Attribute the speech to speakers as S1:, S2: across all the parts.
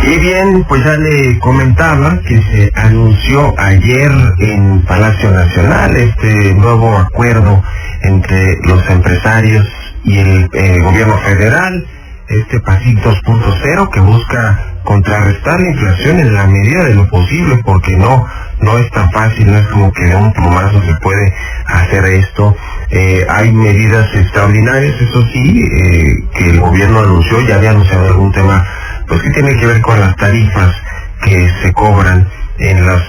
S1: Y bien, pues ya le comentaba que se anunció ayer en Palacio Nacional este nuevo acuerdo entre los empresarios y el gobierno federal, este PASIC 2.0, que busca contrarrestar la inflación en la medida de lo posible, porque no es tan fácil, no es como que de un plumazo se puede hacer esto. Hay medidas extraordinarias, eso sí, que el gobierno anunció, ya había anunciado algún tema, pues que tiene que ver con las tarifas que se cobran en las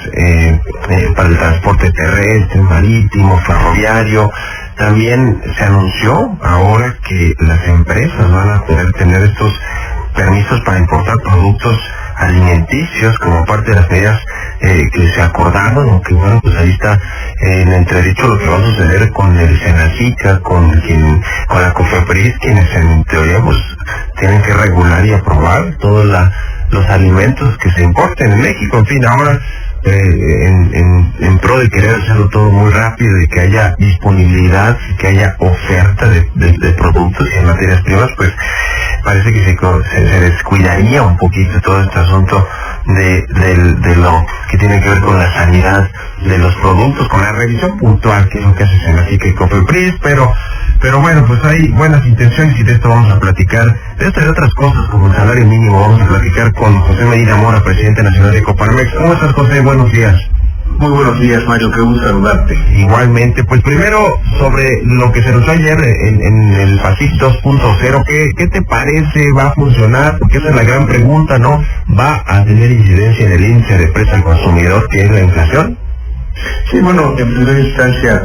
S1: para el transporte terrestre, marítimo, ferroviario. También se anunció ahora que las empresas van a poder tener estos permisos para importar productos alimenticios como parte de las medidas que se acordaron, aunque bueno, pues ahí está en entredicho lo que va a suceder con el Senacica, con la COFEPRIS, quienes en teoría pues tienen que regular y aprobar todos los alimentos que se importen en México. En fin, ahora en pro de querer hacerlo todo muy rápido y que haya disponibilidad, que haya oferta de productos y de materias primas, pues parece que se descuidaría un poquito todo este asunto de lo que tiene que ver con la sanidad de los productos, con la revisión puntual, que es lo que hace Senacica y COFEPRIS, pero bueno, pues hay buenas intenciones y de esto vamos a platicar, de esto y de otras cosas como el salario mínimo. Vamos a platicar con José Medina Mora, presidente nacional de Coparmex. ¿Cómo estás, José? Buenos días.
S2: Muy buenos días, Mario, qué gusto saludarte.
S1: Igualmente, pues primero sobre lo que se anunció ayer en el PASIC 2.0, ¿qué te parece? ¿Va a funcionar? Porque esa es la gran pregunta, ¿no? ¿Va a tener incidencia en el índice de precio al consumidor, que es la inflación?
S2: Sí, bueno, en primera instancia,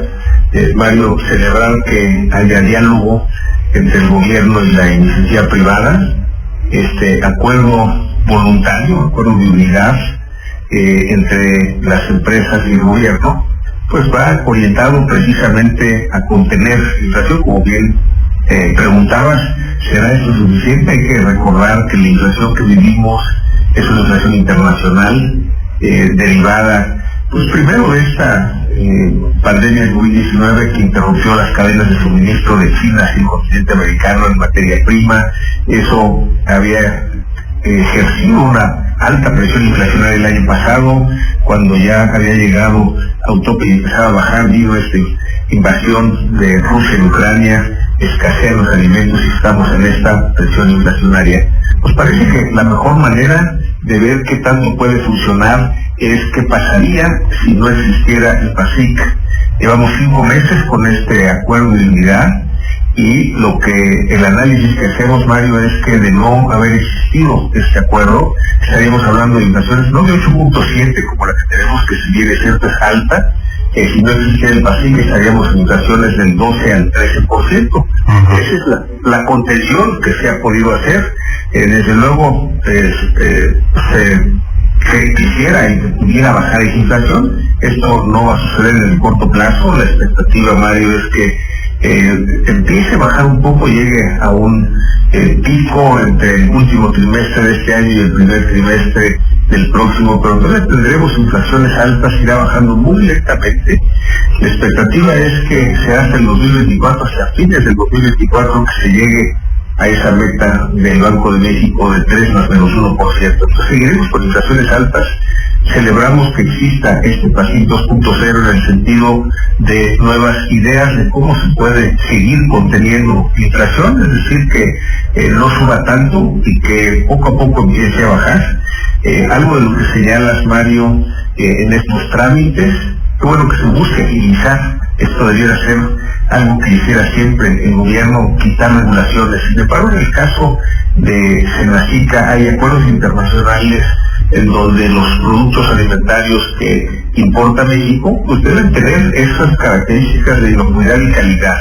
S2: Mario, celebrar que haya diálogo entre el gobierno y la iniciativa privada, acuerdo voluntario, acuerdo de unidad entre las empresas y el gobierno, pues va orientado precisamente a contener la inflación. Como bien preguntabas, ¿será esto suficiente? Hay que recordar que la inflación que vivimos es una inflación internacional derivada, pues primero de esta pandemia del COVID-19 que interrumpió las cadenas de suministro de China hacia el continente americano en materia prima. Eso había ejercido una alta presión inflacionaria el año pasado, cuando ya había llegado a un tope y empezaba a bajar debido a esta invasión de Rusia en Ucrania, escasean los alimentos y estamos en esta presión inflacionaria. Pues parece que la mejor manera de ver qué tanto puede funcionar es qué pasaría si no existiera el PASIC. Llevamos 5 meses con este acuerdo de unidad y el análisis que hacemos, Mario, es que de no haber existido este acuerdo, estaríamos hablando de inflaciones no de 8.7 como la que tenemos, que si bien es cierto es alta, si no existiera el PASIC estaríamos en inflaciones del 12 al 13%. Esa es la contención que se ha podido hacer. Desde luego, que quisiera y que pudiera bajar esa inflación. Esto no va a suceder en el corto plazo. La expectativa, Mario, es que empiece a bajar un poco, llegue a un pico entre el último trimestre de este año y el primer trimestre del próximo, pero todavía tendremos inflaciones altas, irá bajando muy lentamente. La expectativa es que sea hasta el 2024, hacia fines del 2024, que se llegue a esa meta del Banco de México de 3 más menos 1%. Entonces seguiremos con inflaciones altas. Celebramos que exista este PASIC 2.0 en el sentido de nuevas ideas de cómo se puede seguir conteniendo la inflación, es decir, que no suba tanto y que poco a poco empiece a bajar. Algo de lo que señalas, Mario, en estos trámites, que bueno que se busque agilizar. Esto debiera ser algo que hiciera siempre el gobierno, quitar regulaciones. Sin embargo, en el caso de Senacica hay acuerdos internacionales en donde los productos alimentarios que importa México pues deben tener esas características de inocuidad y calidad.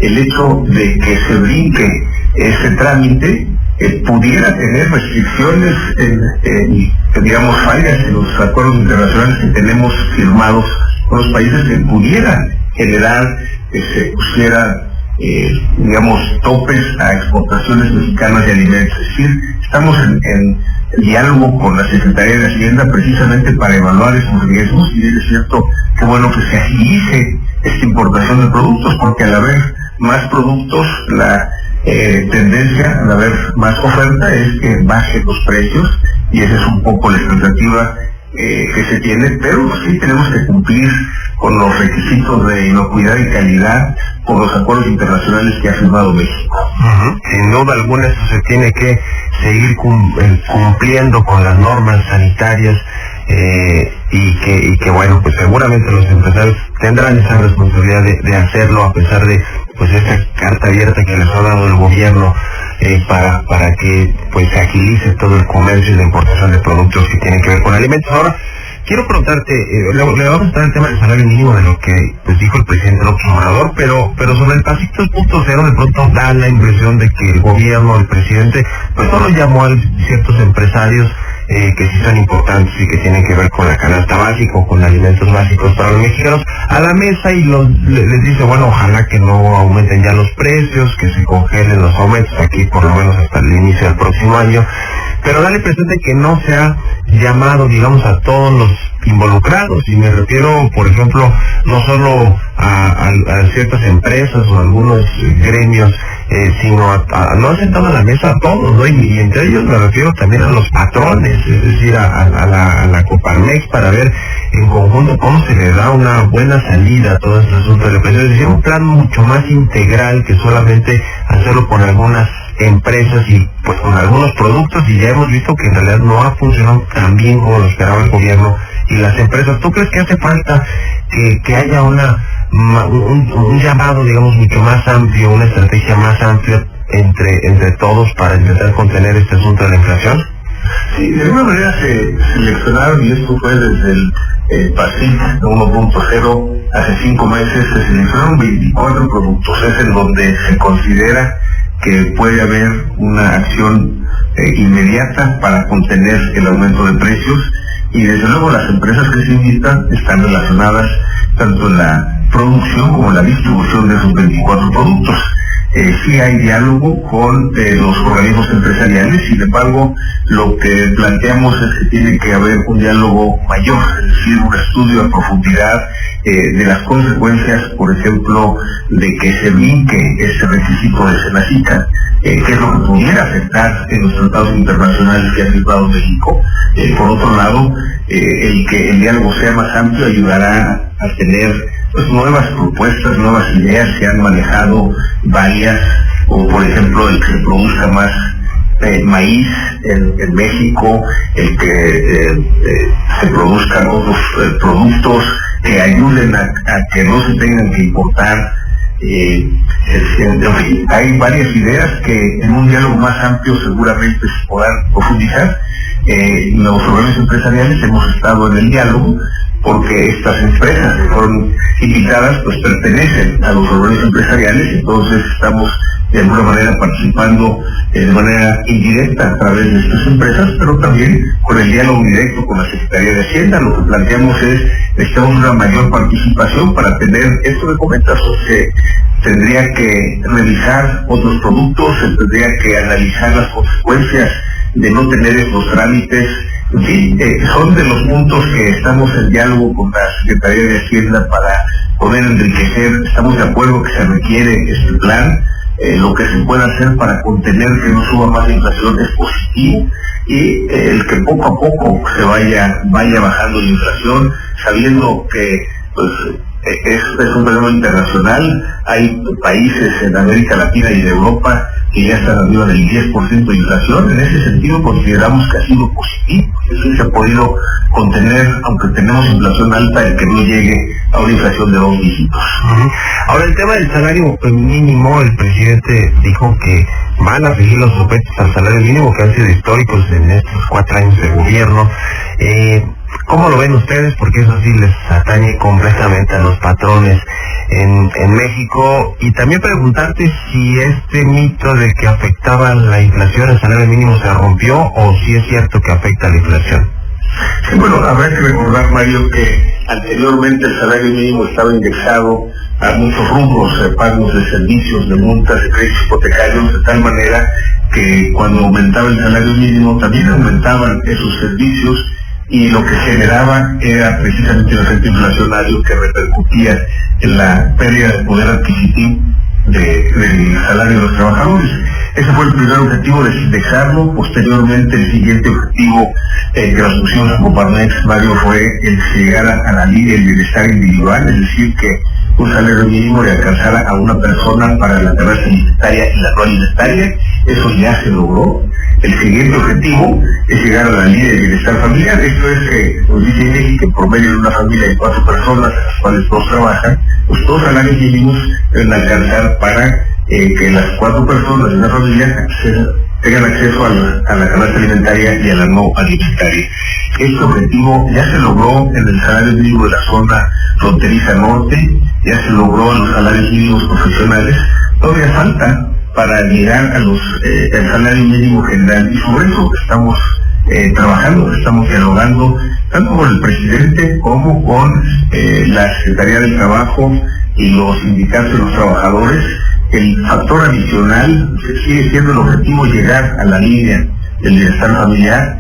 S2: El hecho de que se brinque ese trámite pudiera tener restricciones, digamos, fallas en los acuerdos internacionales que tenemos firmados con los países, que pudiera generar que se pusiera, digamos, topes a exportaciones mexicanas de alimentos. Es decir, estamos en diálogo con la Secretaría de Hacienda precisamente para evaluar esos riesgos, y es cierto que bueno que se agilice esta importación de productos, porque al haber más productos, la tendencia al haber más oferta es que bajen los precios y esa es un poco la expectativa que se tiene, pero sí tenemos que cumplir con los requisitos de inocuidad y calidad por los acuerdos internacionales que ha firmado México.
S1: Sin duda alguna eso se tiene que seguir cumpliendo con las normas sanitarias y que bueno, pues seguramente los empresarios tendrán esa responsabilidad de hacerlo a pesar de pues esa carta abierta que les ha dado el gobierno para que pues se agilice todo el comercio y la importación de productos que tienen que ver con alimentos. Ahora, quiero preguntarte, le vamos a estar el tema del salario mínimo de lo que pues dijo el presidente López Obrador, pero sobre el pasito 2.0 de pronto da la impresión de que el gobierno, el presidente, pues solo llamó a ciertos empresarios que sí son importantes y que tienen que ver con la canasta básica o con alimentos básicos para los mexicanos a la mesa y les dice, bueno, ojalá que no aumenten ya los precios, que se congelen los aumentos aquí por lo menos hasta el inicio del próximo año, pero da la impresión de que no se ha llamado, digamos, a todos los involucrados, y me refiero, por ejemplo, no solo a ciertas empresas o a algunos gremios, sino no ha sentado a la mesa a todos, ¿no? Y entre ellos me refiero también a los patrones, es decir, a la Coparmex, para ver en conjunto cómo se le da una buena salida a todo este asunto de la presión, es decir, un plan mucho más integral que solamente hacerlo con algunas empresas y pues con algunos productos, y ya hemos visto que en realidad no ha funcionado tan bien como lo esperaba el gobierno y las empresas. ¿Tú crees que hace falta que haya un llamado, digamos, mucho más amplio, una estrategia más amplia entre todos para intentar contener este asunto de la inflación?
S2: Sí, de alguna manera se seleccionaron, y esto fue desde el PASIC 1.0, hace 5 meses se seleccionaron 24 productos, es en donde se considera que puede haber una acción inmediata para contener el aumento de precios, y desde luego las empresas que se invitan están relacionadas tanto en la producción como en la distribución de esos 24 productos. Sí hay diálogo con los organismos empresariales, sin embargo, lo que planteamos es que tiene que haber un diálogo mayor, es decir, un estudio a profundidad de las consecuencias, por ejemplo, de que se brinque ese requisito de Senacica, qué es lo que pudiera afectar en los tratados internacionales que ha firmado México. Por otro lado, el que el diálogo sea más amplio ayudará a tener pues nuevas propuestas, nuevas ideas. Se han manejado varias, o por ejemplo el que se produzca más maíz en México, el que se produzcan otros productos que ayuden a que no se tengan que importar. En fin, hay varias ideas que en un diálogo más amplio seguramente se podrán profundizar. Los organismos empresariales hemos estado en el diálogo porque estas empresas que fueron invitadas pues pertenecen a los organismos empresariales, entonces estamos de alguna manera participando de manera indirecta a través de estas empresas, pero también con el diálogo directo con la Secretaría de Hacienda. Lo que planteamos es, necesitamos una mayor participación para tener esto que comentas, se tendría que revisar otros productos, se tendría que analizar las consecuencias de no tener estos trámites. En fin, son de los puntos que estamos en diálogo con la Secretaría de Hacienda para poder enriquecer. Estamos de acuerdo que se requiere este plan. Lo que se puede hacer para contener que no suba más la inflación es positivo, y el que poco a poco se vaya bajando la inflación, sabiendo que pues es un problema internacional. Hay países en América Latina y de Europa que ya están arriba del 10% de inflación. En ese sentido consideramos que ha sido positivo, eso se ha podido contener, aunque tenemos inflación alta, el que no llegue a una inflación de 2 dígitos.
S1: Ahora, el tema del salario mínimo, el presidente dijo que van a seguir los sujetos al salario mínimo que han sido históricos en estos 4 años de gobierno. ¿Cómo lo ven ustedes? Porque eso sí les atañe completamente a los patrones en México. Y también preguntarte si este mito de que afectaba la inflación el salario mínimo se rompió, o si es cierto que afecta la inflación.
S2: Sí, bueno, habrá que recordar, Mario, que anteriormente el salario mínimo estaba indexado a muchos rubros, pagos de servicios, de multas, de créditos hipotecarios, de tal manera que cuando aumentaba el salario mínimo también aumentaban esos servicios, y lo que generaba era precisamente el efecto inflacionario que repercutía en la pérdida de poder adquisitivo del salario de los trabajadores. Ese fue el primer objetivo, de dejarlo. Posteriormente, el siguiente objetivo que nos pusimos como Coparmex, Mario, fue el que llegara a la línea del bienestar individual, es decir, que un salario mínimo le alcanzara a una persona para la canasta alimentaria y la no alimentaria. Eso ya se logró. El siguiente objetivo es llegar a la línea de bienestar familiar. Esto es, nos dice INEGI, que por medio de una familia de 4 personas, de las cuales 2 trabajan, pues 2 salarios mínimos deben alcanzar para que las 4 personas de una familia tengan acceso a la canasta alimentaria y a la no alimentaria. Este objetivo ya se logró en el salario mínimo de la zona fronteriza norte, ya se logró en los salarios mínimos profesionales. Todavía falta para llegar a el salario mínimo general, y sobre eso estamos trabajando, estamos dialogando tanto con el presidente como con la Secretaría del Trabajo y los sindicatos de los trabajadores. El factor adicional sigue siendo el objetivo, llegar a la línea del bienestar familiar.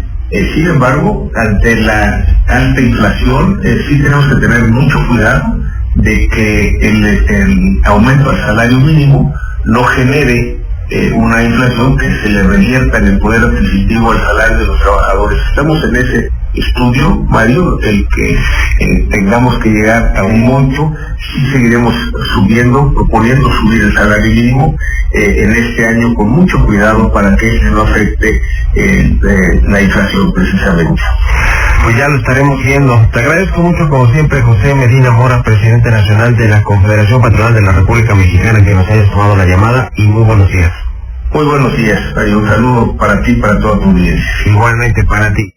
S2: Sin embargo, ante la alta inflación, sí tenemos que tener mucho cuidado de que el aumento al salario mínimo no genere una inflación que se le revierta en el poder adquisitivo al salario de los trabajadores. Estamos en ese estudio, Mario, el que tengamos que llegar a un monto. Sí seguiremos subiendo, proponiendo subir el salario mínimo en este año, con mucho cuidado para que no afecte la inflación precisamente.
S1: Pues ya lo estaremos viendo. Te agradezco mucho, como siempre, José Medina Mora, presidente nacional de la Confederación Patronal de la República Mexicana, que nos hayas tomado la llamada, y muy buenos días.
S2: Muy buenos días, Mario. Un saludo para ti y para toda tu audiencia.
S1: Igualmente para ti.